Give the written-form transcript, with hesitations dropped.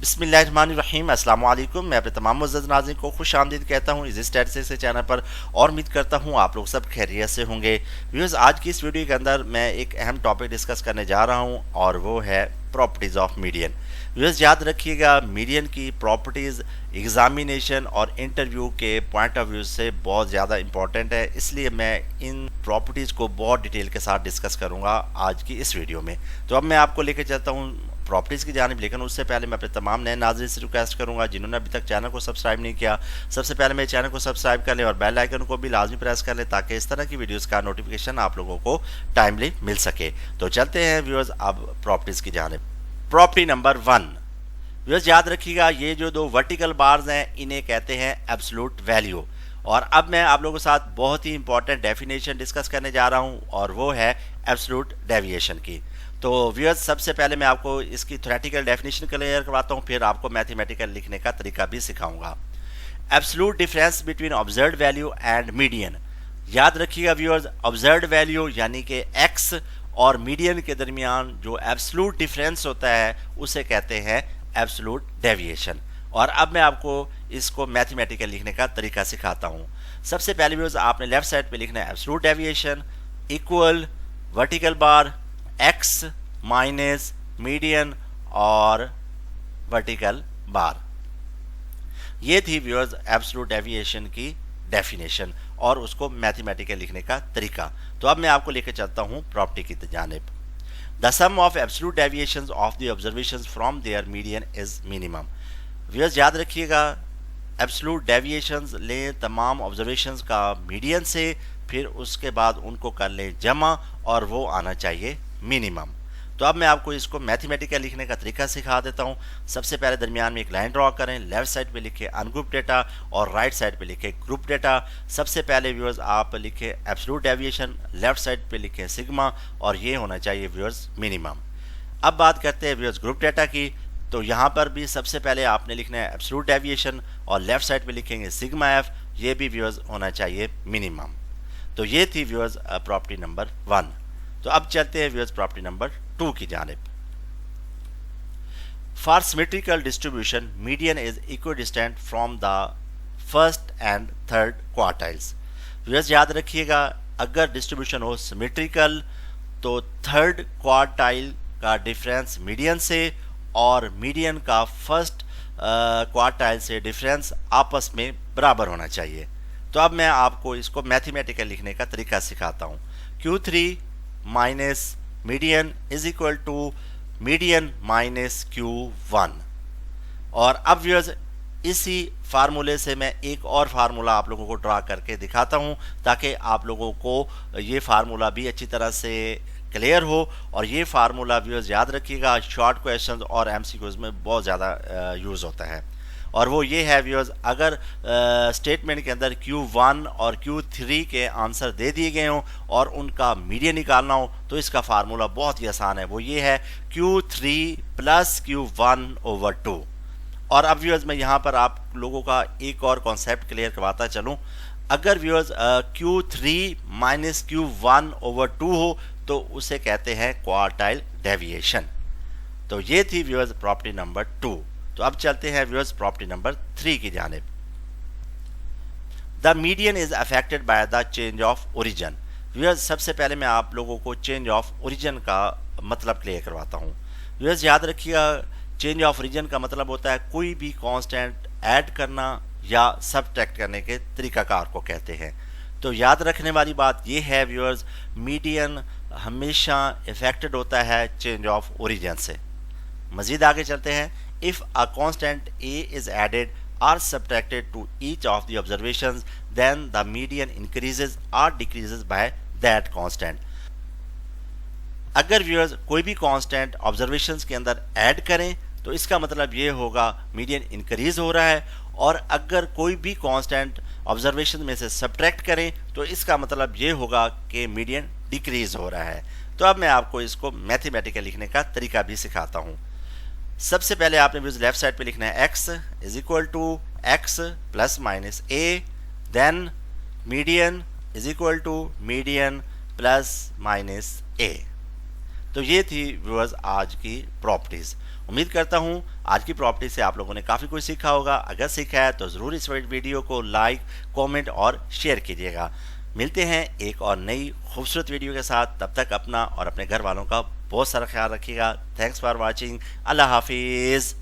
बिस्मिल्लाहिर्रहमानिर्रहीम अस्सलाम वालेकुम। मैं अपने तमाम मुअज़्ज़ज़ नाज़रीन को खुश आमदीद कहता हूँ इस स्टैटिस्टिक्स से चैनल पर और उम्मीद करता हूँ आप लोग सब खैरियत से होंगे। व्यूअर्स, आज की इस वीडियो के अंदर मैं एक अहम टॉपिक डिस्कस करने जा रहा हूँ और वो है प्रॉपर्टीज़ ऑफ मीडियन। व्यूअर्स, याद रखिएगा मीडियन की प्रॉपर्टीज़ एग्जामिनेशन और इंटरव्यू के पॉइंट ऑफ व्यू से बहुत ज़्यादा इंपॉर्टेंट है, इसलिए मैं इन प्रॉपर्टीज़ को बहुत डिटेल के साथ डिस्कस करूँगा आज की इस वीडियो में। तो अब मैं आपको लेकर चलता हूँ प्रॉपर्टीज़ की जानिब, लेकिन उससे पहले मैं अपने तमाम नए नाज़रीन से रिक्वेस्ट करूंगा जिन्होंने अभी तक चैनल को सब्सक्राइब नहीं किया, सबसे पहले मेरे चैनल को सब्सक्राइब कर लें और बेल आइकन को भी लाजमी प्रेस कर लें ताकि इस तरह की वीडियोस का नोटिफिकेशन आप लोगों को टाइमली मिल सके। तो चलते हैं व्यूअर्स अब प्रॉपर्टीज़ की जानिब। प्रॉपर्टी नंबर 1, व्यूअर्स याद रखिएगा ये जो दो वर्टिकल बार्स हैं इन्हें कहते हैं एब्सोल्यूट वैल्यू। और अब मैं आप लोगों के साथ बहुत ही इंपॉर्टेंट डेफिनेशन डिस्कस करने जा रहा हूँ और वो है एब्सोल्यूट डेविएशन की। तो व्यूअर्स, सबसे पहले मैं आपको इसकी थ्योरेटिकल डेफिनेशन क्लियर करवाता हूँ, फिर आपको मैथमेटिकल लिखने का तरीका भी सिखाऊंगा। Absolute difference between observed value and median. याद रखिएगा व्यूअर्स, ऑब्जर्व्ड वैल्यू यानी कि एक्स और मीडियन के दरमियान जो एब्सोल्यूट डिफरेंस होता है उसे कहते हैं एब्सोल्यूट डेविएशन। और अब मैं आपको इसको मैथमेटिकल लिखने का तरीका सिखाता हूँ। सबसे पहले व्यूअर्स, आपने लेफ्ट साइड पे लिखना है absolute deviation equal vertical bar x minus median और वर्टिकल बार। ये थी व्यूअर्स एब्सोल्यूट डेविएशन की डेफिनेशन और उसको मैथमेटिकल लिखने का तरीका। तो अब मैं आपको लेकर चलता हूँ प्रॉपर्टी की जानिब। The sum of absolute deviations of the observations from their median is minimum. Viewers याद रखिएगा, एब्सोल्यूट डेविएशंस लें तमाम ऑब्जर्वेशंस का मीडियन से, फिर उसके बाद उनको कर लें जमा और वो आना चाहिए मिनिमम। तो अब मैं आपको इसको मैथमेटिकल लिखने का तरीका सिखा देता हूँ। सबसे पहले दरमियान में एक लाइन ड्रॉ करें, लेफ्ट साइड पे लिखे अनग्रुप डेटा और राइट साइड पे लिखे ग्रुप डेटा। सबसे पहले व्यूअर्स आप लिखे एब्सोल्यूट डेविएशन, लेफ्ट साइड पे लिखे सिग्मा और ये होना चाहिए व्यूअर्स मिनिमम। अब बात करते हैं व्यूअर्स ग्रुप डेटा की। तो यहाँ पर भी सबसे पहले आपने लिखना है एब्सोल्यूट डेविएशन और लेफ्ट साइड पे लिखेंगे सिग्मा एफ, ये भी व्यूअर्स होना चाहिए मिनिमम। तो ये थी व्यूअर्स प्रॉपर्टी नंबर 1। तो अब चलते हैं व्यूअर्स प्रॉपर्टी नंबर 2 की जानिब। For symmetrical distribution median is equidistant from the first and third quartiles. Viewers याद रखिएगा, अगर डिस्ट्रीब्यूशन हो सिमेट्रिकल तो थर्ड क्वार्टाइल का डिफरेंस मीडियन से और मीडियन का फर्स्ट क्वार्टाइल से डिफरेंस आपस में बराबर होना चाहिए। तो अब मैं आपको इसको मैथमेटिकल लिखने का तरीका सिखाता हूँ। Q3 minus median is equal to median minus Q1। और अब व्यूअर्स इसी फार्मूले से मैं एक और फार्मूला आप लोगों को ड्रा करके दिखाता हूँ ताकि आप लोगों को ये फार्मूला भी अच्छी तरह से क्लियर हो। और ये फार्मूला व्यूअर्स याद रखिएगा, शॉर्ट क्वेश्चंस और एमसीक्यूज में बहुत ज़्यादा यूज़ होता है। और वो ये है व्यूअर्स, अगर स्टेटमेंट के अंदर Q1 और Q3 के आंसर दे दिए गए हों और उनका मीडियन निकालना हो तो इसका फार्मूला बहुत ही आसान है, वो ये है Q3 प्लस Q1 ओवर 2। और अब व्यूअर्स मैं यहाँ पर आप लोगों का एक और कॉन्सेप्ट क्लियर करवाता चलूँ। अगर viewers Q3 minus Q1 over 2 हो तो उसे कहते हैं क्वार्टाइल डेविएशन। तो ये थी व्यूअर्स प्रॉपर्टी नंबर 2। तो अब चलते हैं व्यूअर्स प्रॉपर्टी नंबर 3 की जानिब। The median is affected by the change of origin. Viewers सबसे पहले मैं आप लोगों को चेंज ऑफ ओरिजिन का मतलब क्लियर करवाता हूँ। व्यूअर्स याद रखिएगा, चेंज ऑफ ओरिजिन का मतलब होता है कोई भी कांस्टेंट ऐड करना या सब्ट्रैक्ट करने के तरीकाकार को कहते हैं। तो याद रखने वाली बात यह है व्यूअर्स, मीडियन हमेशा इफेक्टेड होता है चेंज ऑफ ओरिजिन से। मजीद आगे चलते हैं। If a constant a is added or subtracted to each of the observations, then the median increases or decreases by that constant. अगर व्यूअर्स कोई भी कांस्टेंट ऑब्जर्वेशंस के अंदर ऐड करें तो इसका मतलब ये होगा मीडियन इंक्रीज हो रहा है, और अगर कोई भी कांस्टेंट ऑब्जर्वेशन में से सब्ट्रैक्ट करें तो इसका मतलब ये होगा कि मीडियन डिक्रीज हो रहा है। तो अब मैं आपको इसको मैथमेटिकल लिखने का तरीका भी सिखाता हूँ। सबसे पहले आपने लेफ्ट साइड पे लिखना है x is equal to x plus minus a, then median is equal to median plus minus a। तो ये थी व्यूअर्स आज की प्रॉपर्टीज। उम्मीद करता हूँ आज की प्रॉपर्टी से आप लोगों ने काफ़ी कुछ सीखा होगा। अगर सीखा है तो ज़रूर इस वीडियो को लाइक, कमेंट और शेयर कीजिएगा। मिलते हैं एक और नई खूबसूरत वीडियो के साथ। तब तक अपना और अपने घर वालों का बहुत सारा ख्याल रखिएगा। Thanks for watching. अल्लाह हाफिज़।